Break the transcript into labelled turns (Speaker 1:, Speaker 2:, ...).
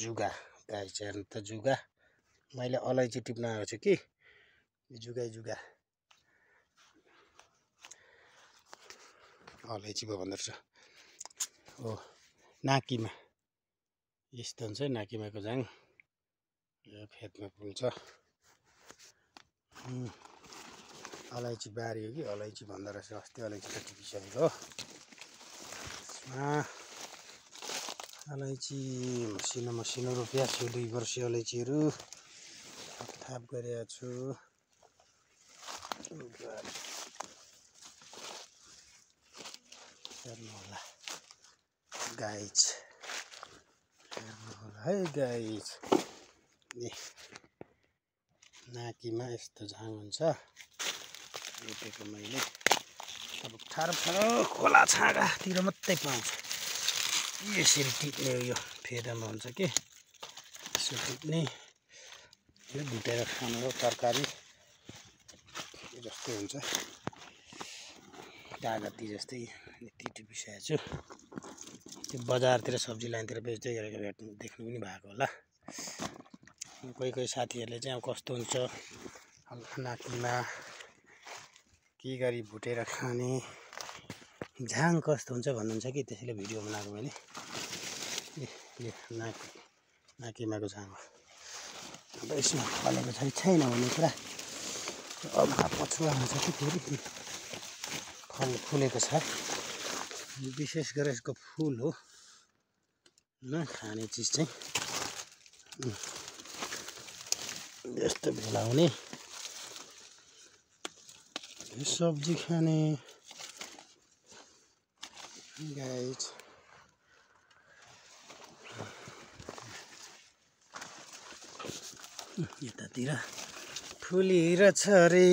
Speaker 1: जुगा गाई हेर्नु त जुगा मैले अलैँची टिप्न आएको छु कि जुगा अलैँची भयो भन्दो रहेछ हो नाकीमा यस्तो हुन्छ नाकीमाको जाङ यो फेदमा फुल्छ अलैँची बारी हो कि अलैँची भन्दो रहेछ अस्ति अलैँची त टिपिसकेको हो अलैँची मसिनो रोपिया छु 2 वर्ष अलैँचीहरू थाप गरेको छु हेर्नु होला गाइज हेर्नु होला है गाइज नाकीमा यस्तो झाङ हुन्छ रोपेको मैले अब ठाडो खोला छाँगातिर मात्रै पाउँछ यसरी टिप्ने यो फेदामा हुन्छ कि यसो टिप्ने यो भुटेर खानु हो तरकारी जस्तै हुन्छ कागती जस्तै यति टिपिसकेको छु त्यो बजारतिर सब्जी लाइनतिर बेच्दै गरेको देख्नु पनि भएको होला कोही साथीहरूले चाहिँ अब कस्तो हुन्छ नाकीमा के गरी भुटेर खाने झाङ कस्तो हुन्छ भन्नुहुन्छ कि त्यसैले भिडियो बनाएको मैले नाकीमाको झाङ अब यसमा फलेको छैन भन्ने कुरा अब पछुवा हुन्छ कि फेरि फल फुलेको छ विशेष गरेर यसको फुल हो न खाने चिज चाहिँ यस्तो बेला हुने सब्जी खाने गाइज यतातिर फुलिरहेछ अरे